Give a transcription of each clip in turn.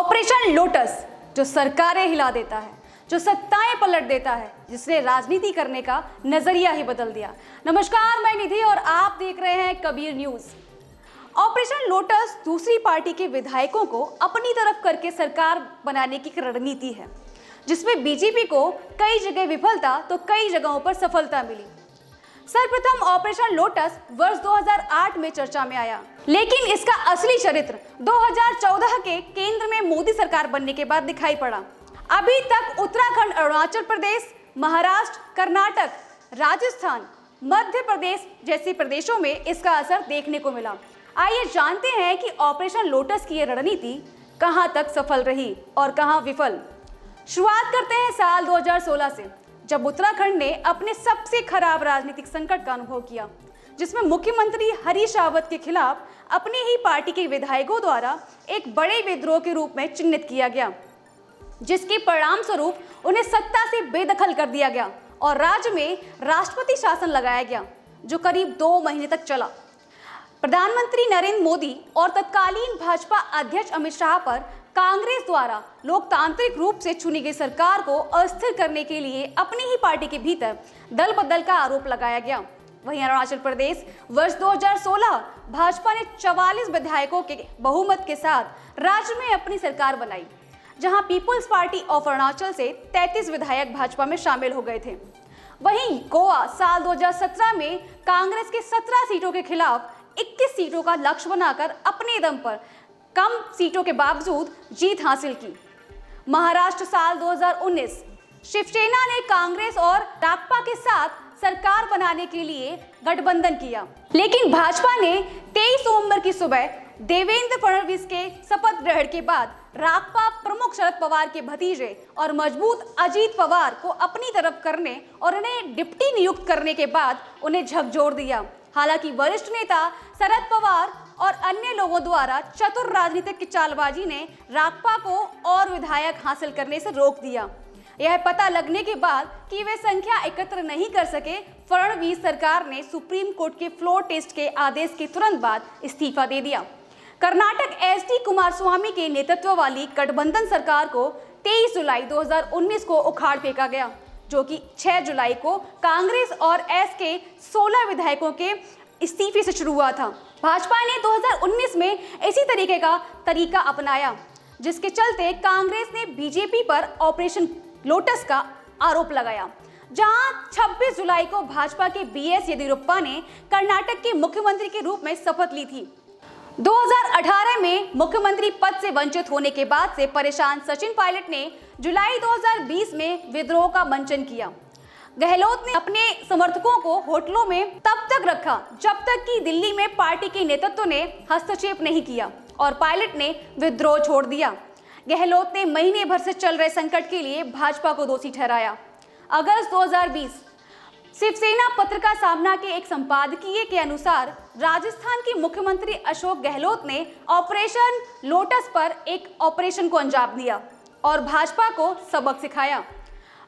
Operation lotus जो सरकारें हिला देता है, जो सत्ताएं पलट देता है, जिसने राजनीति करने का नजरिया ही बदल दिया। नमस्कार, मैं निधि और आप देख रहे हैं कबीर न्यूज। ऑपरेशन लोटस दूसरी पार्टी के विधायकों को अपनी तरफ करके सरकार बनाने की रणनीति है, जिसमें बीजेपी को कई जगह विफलता तो कई जगहों पर सफलता मिली। सर्वप्रथम ऑपरेशन लोटस वर्ष 2008 में चर्चा में आया, लेकिन इसका असली चरित्र 2014 के केंद्र में मोदी सरकार बनने के बाद दिखाई पड़ा। अभी तक उत्तराखंड, अरुणाचल प्रदेश, महाराष्ट्र, कर्नाटक, राजस्थान, मध्य प्रदेश जैसे प्रदेशों में इसका असर देखने को मिला। आइए जानते हैं कि ऑपरेशन लोटस की ये रणनीति कहां तक सफल रही और कहां विफल। शुरुआत करते हैं साल 2016 से, जब उत्तराखंड ने अपने सबसे खराब राजनीतिक संकट का अनुभव किया, जिसमें मुख्यमंत्री हरीश रावत के खिलाफ अपनी ही पार्टी के विधायकों द्वारा एक बड़े विद्रोह के रूप में चिन्हित किया गया, जिसके परिणाम स्वरूप उन्हें सत्ता से बेदखल कर दिया गया और राज्य में राष्ट्रपति शासन लगाया गया, जो करीब 2 महीने तक चला। प्रधानमंत्री नरेंद्र मोदी और तत्कालीन भाजपा अध्यक्ष अमित शाह पर कांग्रेस द्वारा लोकतांत्रिक रूप से चुनी गई सरकार को अस्थिर करने के लिए अपनी ही पार्टी के भीतर दल बदल का आरोप लगाया गया। वहीं अरुणाचल प्रदेश वर्ष 2016 भाजपा ने 44 विधायकों के बहुमत के साथ राज्य में अपनी सरकार बनाई, जहां पीपुल्स पार्टी ऑफ अरुणाचल से 33 विधायक भाजपा में शामिल हो गए थे। वहीं गोवा साल 2017 में कांग्रेस के 17 सीटों के खिलाफ 21 सीटों का लक्ष्य बनाकर अपने दम पर कम सीटों के बावजूद जीत हासिल की। महाराष्ट्र साल 2019 शिवसेना ने कांग्रेस और रासपा के साथ सरकार बनाने के लिए गठबंधन किया, लेकिन भाजपा ने 23 नवंबर की सुबह देवेंद्र फडणवीस के शपथ ग्रहण के बाद रासपा प्रमुख शरद पवार के भतीजे और मजबूत अजीत पवार को अपनी तरफ करने और उन्हें डिप्टी नियुक्त करने के बाद उन्हें झकझोर दिया। हालांकि वरिष्ठ नेता शरद पवार और अन्य लोगों द्वारा चतुर राजनीतिक चालबाजी ने रासपा को और विधायक हासिल करने से रोक दिया। यह पता लगने के बाद कि वे संख्या एकत्र नहीं कर सके, फडणवीस सरकार ने सुप्रीम कोर्ट के फ्लोर टेस्ट के आदेश के तुरंत बाद इस्तीफा दे दिया। कर्नाटक एसडी कुमारस्वामी के नेतृत्व वाली गठबंधन सरकार को 23 जुलाई 2019 को उखाड़ फेंका गया, जो कि 6 जुलाई को कांग्रेस और एस के 16 विधायकों के इस्तीफे से शुरू हुआ था। भाजपा ने 2019 में इसी तरीके का तरीका अपनाया, जिसके चलते कांग्रेस ने बीजेपी पर ऑपरेशन लोटस का आरोप लगाया, जहां 26 जुलाई को भाजपा के बीएस येदियुरप्पा ने कर्नाटक के मुख्यमंत्री के रूप में शपथ ली थी। 2018 में मुख्यमंत्री पद से वंचित होने के बाद से परेशान सचिन पायलट ने जुलाई 2020 में विद्रोह का मंचन किया। गहलोत ने अपने समर्थकों को होटलों में तब तक रखा जब तक कि दिल्ली में पार्टी के नेतृत्व ने हस्तक्षेप नहीं किया और पायलट ने विद्रोह छोड़ दिया। गहलोत ने महीने भर से चल रहे संकट के लिए भाजपा को दोषी ठहराया। अगस्त 2020 शिवसेना पत्र का सामना के एक संपादकीय के अनुसार राजस्थान के मुख्यमंत्री अशोक गहलोत ने ऑपरेशन लोटस पर एक ऑपरेशन को अंजाम दिया और भाजपा को सबक सिखाया।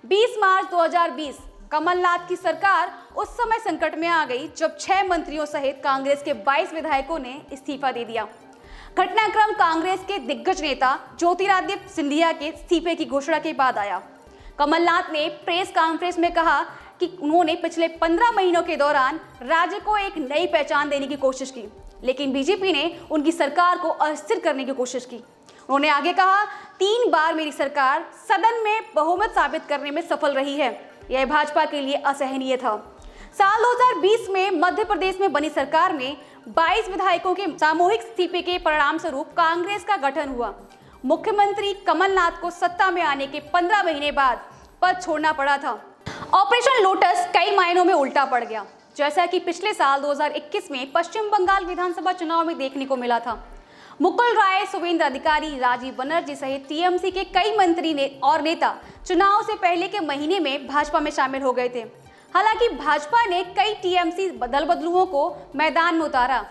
20 मार्च 2020 कमलनाथ की सरकार उस समय संकट में आ गई जब 6 मंत्रियों सहित कांग्रेस के 22 विधायकों ने इस्तीफा दे दिया। घटनाक्रम कांग्रेस के दिग्गज नेता ज्योतिरादित्य सिंधिया के इस्तीफे की घोषणा के बाद आया। कमलनाथ ने प्रेस कॉन्फ्रेंस में कहा कि उन्होंने पिछले 15 महीनों के दौरान राज्य को एक नई पहचान देने की कोशिश की, लेकिन बीजेपी ने उनकी सरकार को अस्थिर करने की कोशिश की। उन्होंने आगे कहा, 3 बार मेरी सरकार सदन में बहुमत साबित करने में सफल रही है। यह भाजपा के लिए असहनीय था। साल 2020 में मध्य प्रदेश में बनी सरकार में 22 विधायकों के सामूहिक इस्तीफे के परिणाम स्वरूप कांग्रेस का गठन हुआ। मुख्यमंत्री कमलनाथ को सत्ता में आने के 15 महीने बाद पद छोड़ना पड़ा था। ऑपरेशन लोटस कई मायनों में उल्टा पड़ गया, जैसा कि पिछले साल 2021 में पश्चिम बंगाल विधानसभा चुनाव में देखने को मिला था। मुकुल राय, शुवेंदु अधिकारी, राजीव बनर्जी सहित टीएमसी के कई मंत्री और नेता चुनाव से पहले के महीने में भाजपा में शामिल हो गए थे। हालांकि भाजपा ने कई टीएमसी दल बदलुओं को मैदान में उतारा,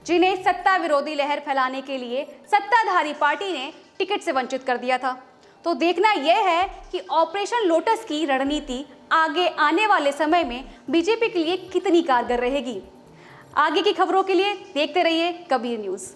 जिन्हें सत्ता विरोधी लहर फैलाने के लिए सत्ताधारी पार्टी ने टिकट से वंचित कर दिया था। तो देखना यह है कि ऑपरेशन लोटस की रणनीति आगे आने वाले समय में बीजेपी के लिए कितनी कारगर रहेगी। आगे की खबरों के लिए देखते रहिए कबीर न्यूज़।